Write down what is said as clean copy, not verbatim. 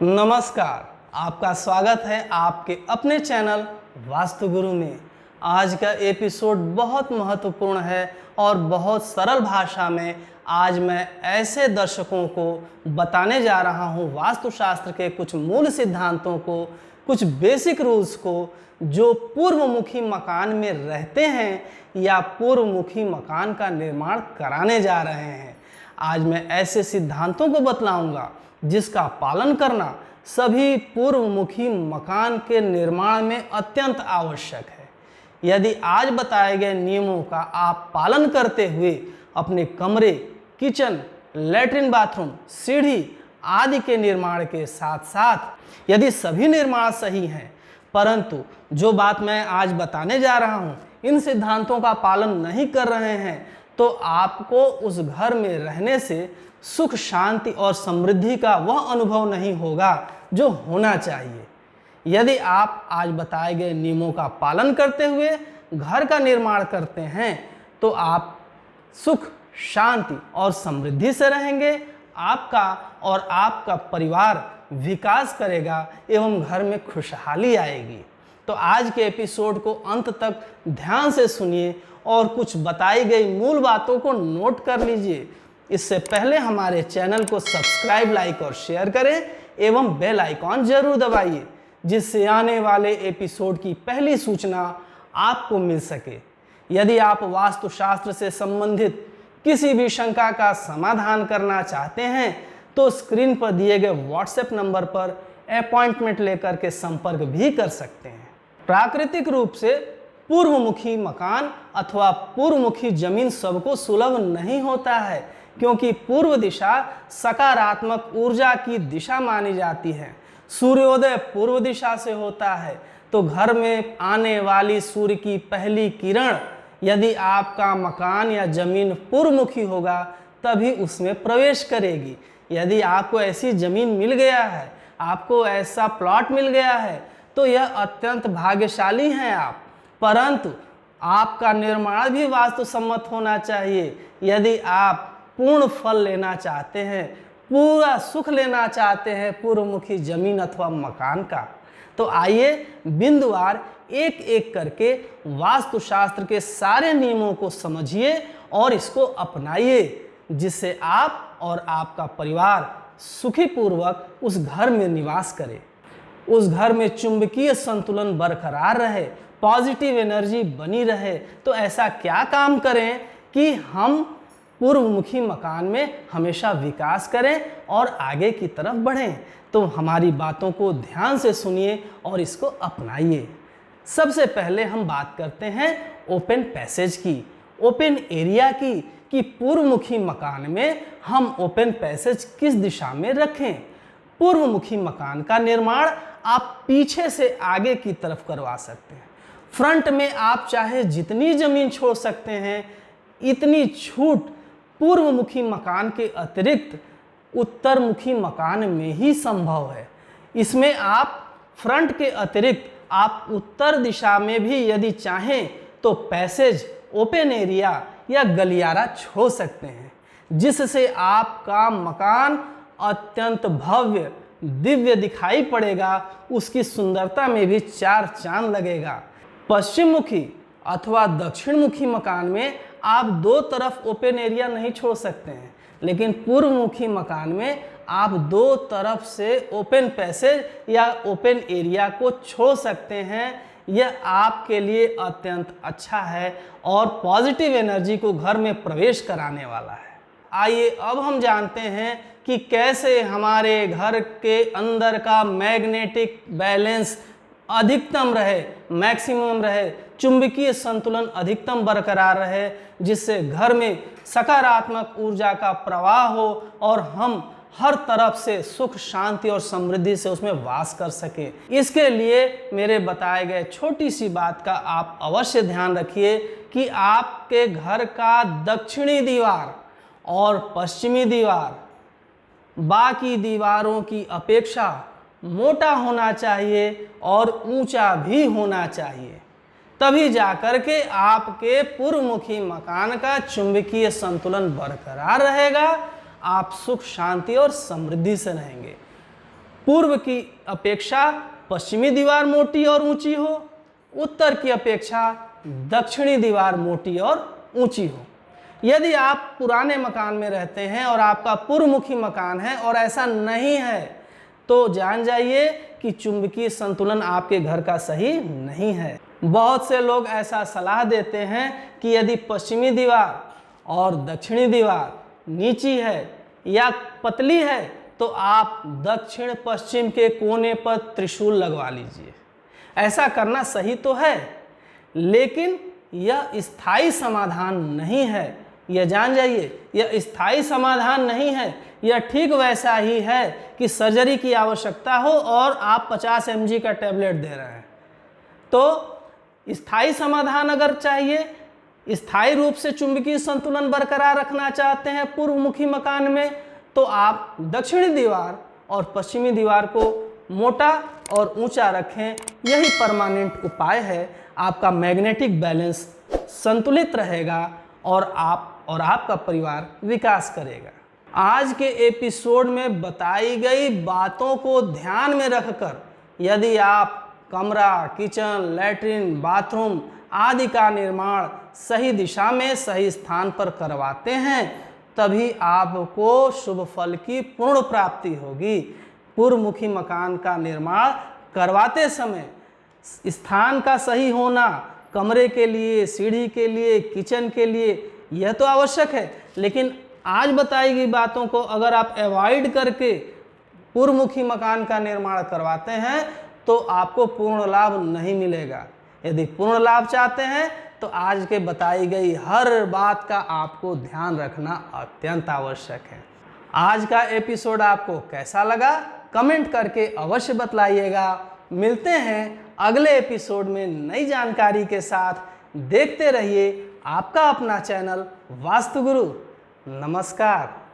नमस्कार, आपका स्वागत है आपके अपने चैनल वास्तु गुरु में। आज का एपिसोड बहुत महत्वपूर्ण है और बहुत सरल भाषा में आज मैं ऐसे दर्शकों को बताने जा रहा हूँ वास्तुशास्त्र के कुछ मूल सिद्धांतों को, कुछ बेसिक रूल्स को, जो पूर्वमुखी मकान में रहते हैं या पूर्वमुखी मकान का निर्माण कराने जा रहे हैं। आज मैं ऐसे सिद्धांतों को बतलाऊंगा जिसका पालन करना सभी पूर्वमुखी मकान के निर्माण में अत्यंत आवश्यक है। यदि आज बताए गए नियमों का आप पालन करते हुए अपने कमरे, किचन, लैट्रिन, बाथरूम, सीढ़ी आदि के निर्माण के साथ साथ यदि सभी निर्माण सही हैं, परंतु जो बात मैं आज बताने जा रहा हूँ इन सिद्धांतों का पालन नहीं कर रहे हैं, तो आपको उस घर में रहने से सुख, शांति और समृद्धि का वह अनुभव नहीं होगा जो होना चाहिए। यदि आप आज बताए गए नियमों का पालन करते हुए घर का निर्माण करते हैं तो आप सुख, शांति और समृद्धि से रहेंगे। आपका और आपका परिवार विकास करेगा एवं घर में खुशहाली आएगी। तो आज के एपिसोड को अंत तक ध्यान से सुनिए और कुछ बताई गई मूल बातों को नोट कर लीजिए। इससे पहले हमारे चैनल को सब्सक्राइब, लाइक और शेयर करें एवं बेल आइकॉन जरूर दबाइए, जिससे आने वाले एपिसोड की पहली सूचना आपको मिल सके। यदि आप वास्तुशास्त्र से संबंधित किसी भी शंका का समाधान करना चाहते हैं तो स्क्रीन पर दिए गए व्हाट्सएप नंबर पर अपॉइंटमेंट लेकर के संपर्क भी कर सकते हैं। प्राकृतिक रूप से पूर्वमुखी मकान अथवा पूर्वमुखी जमीन सबको सुलभ नहीं होता है, क्योंकि पूर्व दिशा सकारात्मक ऊर्जा की दिशा मानी जाती है। सूर्योदय पूर्व दिशा से होता है, तो घर में आने वाली सूर्य की पहली किरण यदि आपका मकान या जमीन पूर्वमुखी होगा तभी उसमें प्रवेश करेगी। यदि आपको ऐसी जमीन मिल गया है, आपको ऐसा प्लॉट मिल गया है, तो यह अत्यंत भाग्यशाली हैं आप। परंतु आपका निर्माण भी वास्तुसम्मत होना चाहिए। यदि आप पूर्ण फल लेना चाहते हैं, पूरा सुख लेना चाहते हैं पूर्वमुखी जमीन अथवा मकान का, तो आइए बिंदुवार एक एक करके वास्तुशास्त्र के सारे नियमों को समझिए और इसको अपनाइए, जिससे आप और आपका परिवार सुखी पूर्वक उस घर में निवास करे, उस घर में चुंबकीय संतुलन बरकरार रहे, पॉजिटिव एनर्जी बनी रहे। तो ऐसा क्या काम करें कि हम पूर्वमुखी मकान में हमेशा विकास करें और आगे की तरफ बढ़ें। तो हमारी बातों को ध्यान से सुनिए और इसको अपनाइए। सबसे पहले हम बात करते हैं ओपन पैसेज की, ओपन एरिया की, कि पूर्वमुखी मकान में हम ओपन पैसेज किस दिशा में रखें। पूर्वमुखी मकान का निर्माण आप पीछे से आगे की तरफ करवा सकते हैं। फ्रंट में आप चाहे जितनी जमीन छोड़ सकते हैं, इतनी छूट पूर्वमुखी मकान के अतिरिक्त उत्तरमुखी मकान में ही संभव है। इसमें आप फ्रंट के अतिरिक्त आप उत्तर दिशा में भी यदि चाहें तो पैसेज, ओपन एरिया या गलियारा छोड़ सकते हैं, जिससे आपका मकान अत्यंत भव्य, दिव्य दिखाई पड़ेगा। उसकी सुंदरता में भी चार चांद लगेगा। पश्चिम मुखी अथवा दक्षिण मुखी मकान में आप दो तरफ ओपन एरिया नहीं छोड़ सकते हैं, लेकिन पूर्वमुखी मकान में आप दो तरफ से ओपन पैसेज या ओपन एरिया को छोड़ सकते हैं। यह आपके लिए अत्यंत अच्छा है और पॉजिटिव एनर्जी को घर में प्रवेश कराने वाला है। आइए अब हम जानते हैं कि कैसे हमारे घर के अंदर का मैग्नेटिक बैलेंस अधिकतम रहे, मैक्सिमम रहे, चुंबकीय संतुलन अधिकतम बरकरार रहे, जिससे घर में सकारात्मक ऊर्जा का प्रवाह हो और हम हर तरफ से सुख, शांति और समृद्धि से उसमें वास कर सके। इसके लिए मेरे बताए गए छोटी सी बात का आप अवश्य ध्यान रखिए कि आपके घर का दक्षिणी दीवार और पश्चिमी दीवार बाकी दीवारों की अपेक्षा मोटा होना चाहिए और ऊंचा भी होना चाहिए। तभी जाकर के आपके पूर्वमुखी मकान का चुंबकीय संतुलन बरकरार रहेगा, आप सुख, शांति और समृद्धि से रहेंगे। पूर्व की अपेक्षा पश्चिमी दीवार मोटी और ऊंची हो, उत्तर की अपेक्षा दक्षिणी दीवार मोटी और ऊंची हो। यदि आप पुराने मकान में रहते हैं और आपका पूर्वमुखी मकान है और ऐसा नहीं है तो जान जाइए कि चुंबकीय संतुलन आपके घर का सही नहीं है। बहुत से लोग ऐसा सलाह देते हैं कि यदि पश्चिमी दीवार और दक्षिणी दीवार नीची है या पतली है तो आप दक्षिण पश्चिम के कोने पर त्रिशूल लगवा लीजिए। ऐसा करना सही तो है, लेकिन यह स्थायी समाधान नहीं है। यह जान जाइए, यह स्थायी समाधान नहीं है। यह ठीक वैसा ही है कि सर्जरी की आवश्यकता हो और आप 50 mg का टैबलेट दे रहे हैं। तो स्थायी समाधान अगर चाहिए, स्थायी रूप से चुंबकीय संतुलन बरकरार रखना चाहते हैं पूर्वमुखी मकान में, तो आप दक्षिणी दीवार और पश्चिमी दीवार को मोटा और ऊंचा रखें। यही परमानेंट उपाय है। आपका मैग्नेटिक बैलेंस संतुलित रहेगा और आपका परिवार विकास करेगा। आज के एपिसोड में बताई गई बातों को ध्यान में रखकर यदि आप कमरा, किचन, लैट्रिन, बाथरूम आदि का निर्माण सही दिशा में सही स्थान पर करवाते हैं, तभी आपको शुभ फल की पूर्ण प्राप्ति होगी। पूर्वमुखी मकान का निर्माण करवाते समय स्थान का सही होना, कमरे के लिए, सीढ़ी के लिए, किचन के लिए, यह तो आवश्यक है, लेकिन आज बताई गई बातों को अगर आप अवॉइड करके पूर्वमुखी मकान का निर्माण करवाते हैं तो आपको पूर्ण लाभ नहीं मिलेगा। यदि पूर्ण लाभ चाहते हैं तो आज के बताई गई हर बात का आपको ध्यान रखना अत्यंत आवश्यक है। आज का एपिसोड आपको कैसा लगा कमेंट करके अवश्य बतलाइएगा। मिलते हैं अगले एपिसोड में नई जानकारी के साथ। देखते रहिए आपका अपना चैनल वास्तु गुरु। नमस्कार।